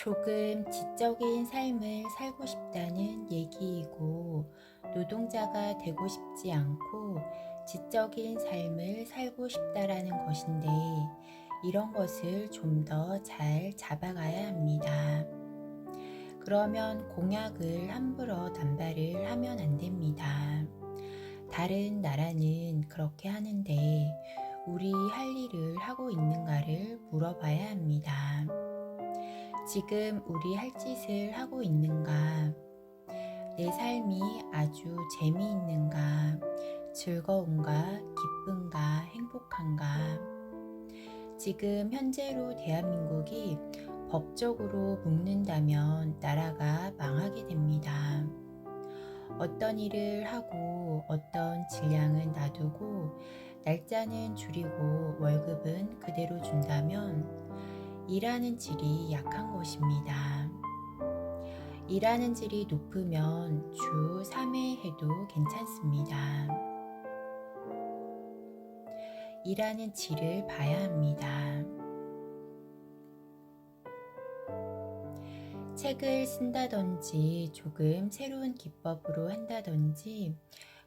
조금 지적인 삶을 살고 싶다는 얘기이고, 노동자가 되고 싶지 않고 지적인 삶을 살고 싶다라는 것인데, 이런 것을 좀 더 잘 잡아가야 합니다. 그러면 공약을 함부로 남발을 하면 안 됩니다. 다른 나라는 그렇게 하는데, 우리 할 일을 하고 있는가를 물어봐야 합니다. 지금 우리 할 짓을 하고 있는가? 내 삶이 아주 재미있는가? 즐거운가? 기쁜가? 행복한가? 지금 현재로 대한민국이 법적으로 묶는다면 나라가 망하게 됩니다. 어떤 일을 하고 어떤 질량은 놔두고 날짜는 줄이고 월급은 그대로 준다면 일하는 질이 약한 것입니다. 일하는 질이 높으면 주 3회 해도 괜찮습니다. 일하는 질을 봐야 합니다. 책을 쓴다든지 조금 새로운 기법으로 한다든지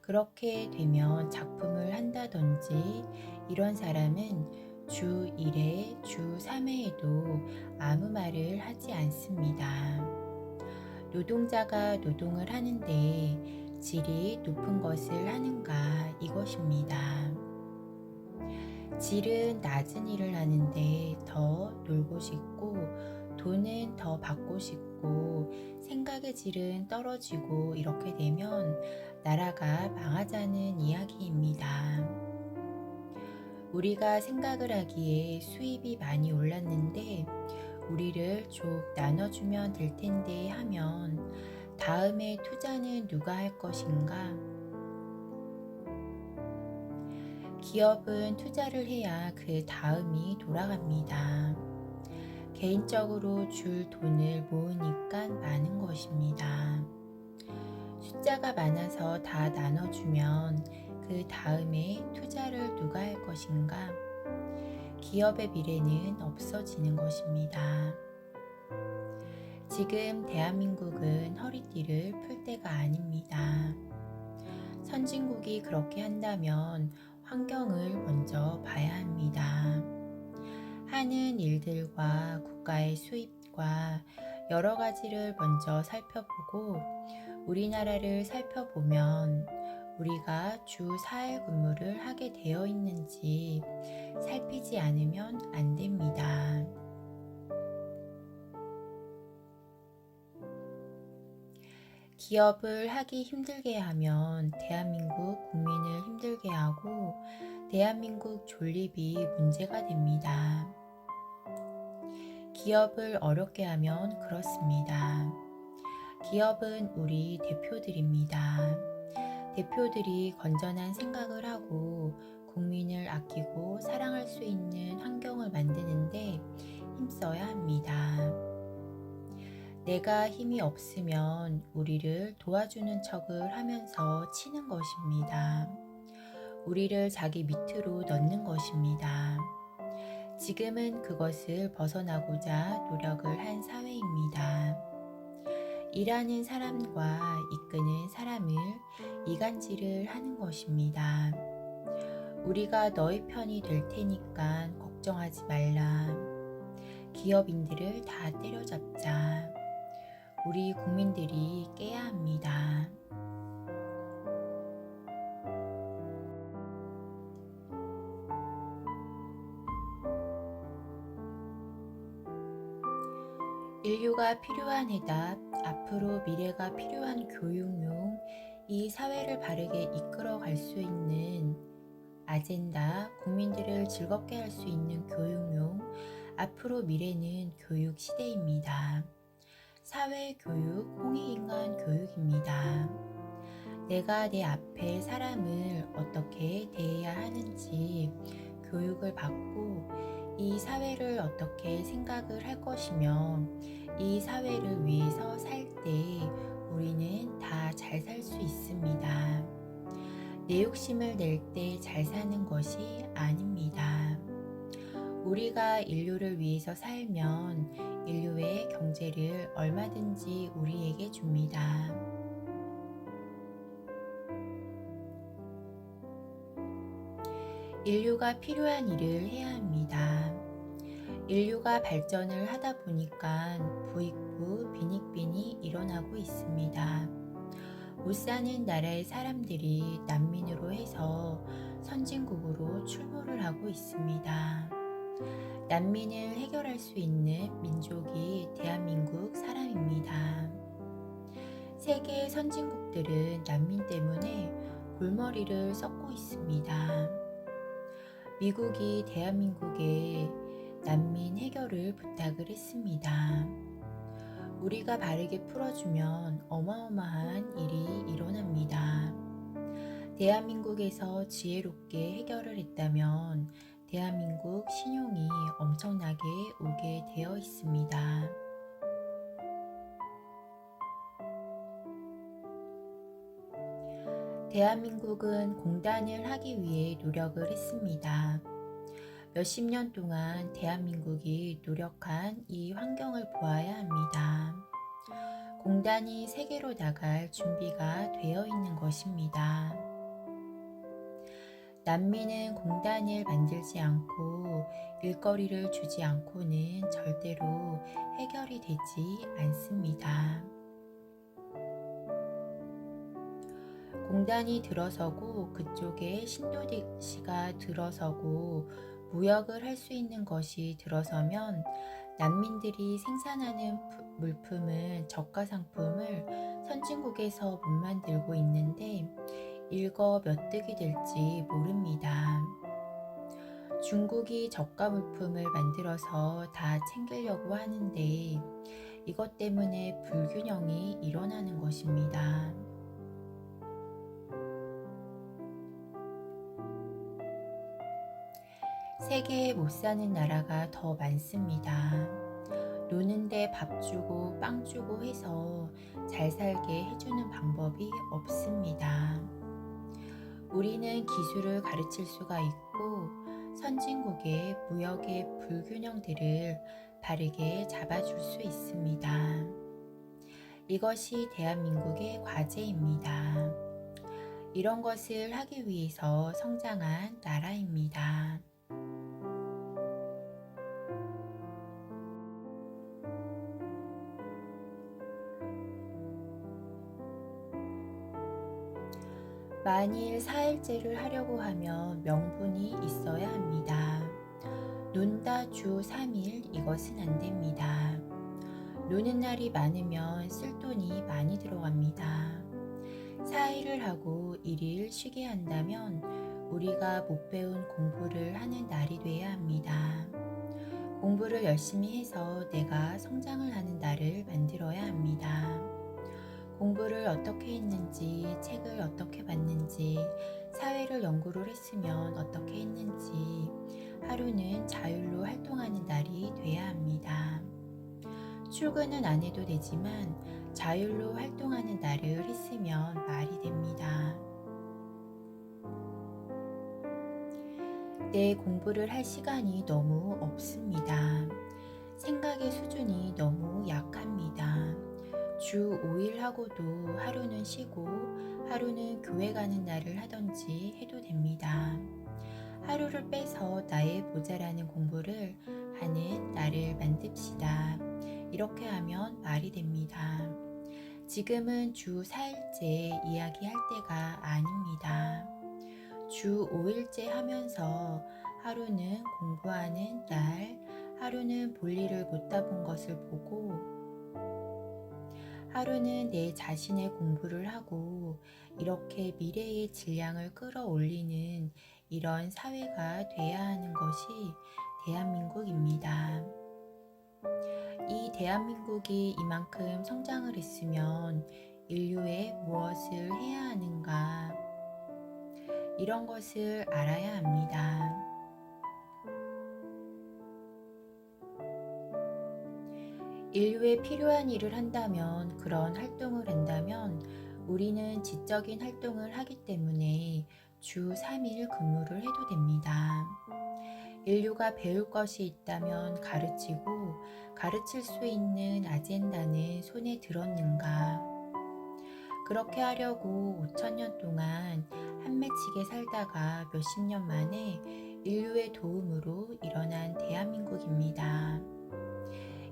그렇게 되면 작품을 한다든지 이런 사람은 주 1회, 주 3회에도 아무 말을 하지 않습니다. 노동자가 노동을 하는데 질이 높은 것을 하는가 이것입니다. 질은 낮은 일을 하는데 더 놀고 싶고 돈은 더 받고 싶고 생각의 질은 떨어지고 이렇게 되면 나라가 망하자는 이야기입니다. 우리가 생각을 하기에 수입이 많이 올랐는데 우리를 쭉 나눠주면 될 텐데 하면 다음에 투자는 누가 할 것인가? 기업은 투자를 해야 그 다음이 돌아갑니다. 개인적으로 줄 돈을 모으니까 많은 것입니다. 숫자가 많아서 다 나눠주면 그 다음에 투자를 누가 할 것인가? 기업의 미래는 없어지는 것입니다. 지금 대한민국은 허리띠를 풀 때가 아닙니다. 선진국이 그렇게 한다면 환경을 먼저 봐야 합니다. 하는 일들과 국가의 수입과 여러 가지를 먼저 살펴보고 우리나라를 살펴보면 우리가 주 4일 근무를 하게 되어 있는지 살피지 않으면 안 됩니다. 기업을 하기 힘들게 하면 대한민국 국민을 힘들게 하고 대한민국 존립이 문제가 됩니다. 기업을 어렵게 하면 그렇습니다. 기업은 우리 대표들입니다. 대표들이 건전한 생각을 하고 국민을 아끼고 사랑할 수 있는 환경을 만드는데 힘써야 합니다. 내가 힘이 없으면 우리를 도와주는 척을 하면서 치는 것입니다. 우리를 자기 밑으로 넣는 것입니다. 지금은 그것을 벗어나고자 노력을 한 사회입니다. 일하는 사람과 이끄는 사람을 이간질을 하는 것입니다. 우리가 너희 편이 될 테니까 걱정하지 말라. 기업인들을 다 때려잡자. 우리 국민들이 깨야 합니다. 인류가 필요한 해답, 앞으로 미래가 필요한 교육용, 이 사회를 바르게 이끌어 갈 수 있는 아젠다, 국민들을 즐겁게 할 수 있는 교육용, 앞으로 미래는 교육 시대입니다. 사회교육, 홍익인간 교육입니다. 내가 내 앞에 사람을 어떻게 대해야 하는지 교육을 받고 이 사회를 어떻게 생각을 할 것이며 이 사회를 위해서 살 때 우리는 다 잘 살 수 있습니다. 내 욕심을 낼 때 잘 사는 것이 아닙니다. 우리가 인류를 위해서 살면 인류의 경제를 얼마든지 우리에게 줍니다. 인류가 필요한 일을 해야 합니다. 인류가 발전을 하다 보니까 부익부 빈익빈이 일어나고 있습니다. 못 사는 나라의 사람들이 난민으로 해서 선진국으로 출몰을 하고 있습니다. 난민을 해결할 수 있는 민족이 대한민국 사람입니다. 세계 선진국들은 난민 때문에 골머리를 썩고 있습니다. 미국이 대한민국에 난민 해결을 부탁을 했습니다. 우리가 바르게 풀어주면 어마어마한 일이 일어납니다. 대한민국에서 지혜롭게 해결을 했다면 대한민국 신용이 엄청나게 오게 되어 있습니다. 대한민국은 공단을 하기 위해 노력을 했습니다. 몇십 년 동안 대한민국이 노력한 이 환경을 보아야 합니다. 공단이 세계로 나갈 준비가 되어 있는 것입니다. 난민은 공단을 만들지 않고 일거리를 주지 않고는 절대로 해결이 되지 않습니다. 공단이 들어서고 그쪽에 신도시가 들어서고 무역을 할 수 있는 것이 들어서면 난민들이 생산하는 물품은 저가 상품을 선진국에서 못 만들고 있는데 일거몇득이 될지 모릅니다. 중국이 저가 물품을 만들어서 다 챙기려고 하는데 이것 때문에 불균형이 일어나는 것입니다. 세계에 못 사는 나라가 더 많습니다. 노는데 밥 주고 빵 주고 해서 잘 살게 해주는 방법이 없습니다. 우리는 기술을 가르칠 수가 있고 선진국의 무역의 불균형들을 바르게 잡아줄 수 있습니다. 이것이 대한민국의 과제입니다. 이런 것을 하기 위해서 성장한 나라입니다. 만일 4일제를 하려고 하면 명분이 있어야 합니다. 논다 주 3일 이것은 안 됩니다. 노는 날이 많으면 쓸 돈이 많이 들어갑니다. 4일을 하고 1일 쉬게 한다면 우리가 못 배운 공부를 하는 날이 돼야 합니다. 공부를 열심히 해서 내가 성장을 하는 날을 만들어야 합니다. 공부를 어떻게 했는지, 책을 어떻게 봤는지, 사회를 연구를 했으면 어떻게 했는지 하루는 자율로 활동하는 날이 돼야 합니다. 출근은 안 해도 되지만 자율로 활동하는 날을 했으면 말이 됩니다. 내 공부를 할 시간이 너무 없습니다. 생각의 수준이 너무 약합니다. 주 5일 하고도 하루는 쉬고 하루는 교회 가는 날을 하던지 해도 됩니다. 하루를 빼서 나의 모자라는 공부를 하는 날을 만듭시다. 이렇게 하면 말이 됩니다. 지금은 주 4일째 이야기할 때가 아닙니다. 주 5일째 하면서 하루는 공부하는 날, 하루는 볼일을 못다 본 것을 보고 하루는 내 자신의 공부를 하고 이렇게 미래의 질량을 끌어올리는 이런 사회가 돼야 하는 것이 대한민국입니다. 이 대한민국이 이만큼 성장을 했으면 인류에 무엇을 해야 하는가 이런 것을 알아야 합니다. 인류에 필요한 일을 한다면 그런 활동을 한다면 우리는 지적인 활동을 하기 때문에 주 3일 근무를 해도 됩니다. 인류가 배울 것이 있다면 가르치고 가르칠 수 있는 아젠다는 손에 들었는가? 그렇게 하려고 5천년 동안 한맺히게 살다가 몇십 년 만에 인류의 도움으로 일어난 대한민국입니다.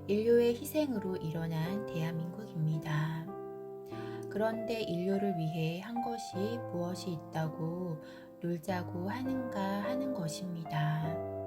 인류의 희생으로 일어난 대한민국입니다. 그런데 인류를 위해 한 것이 무엇이 있다고 놀자고 하는가 하는 것입니다.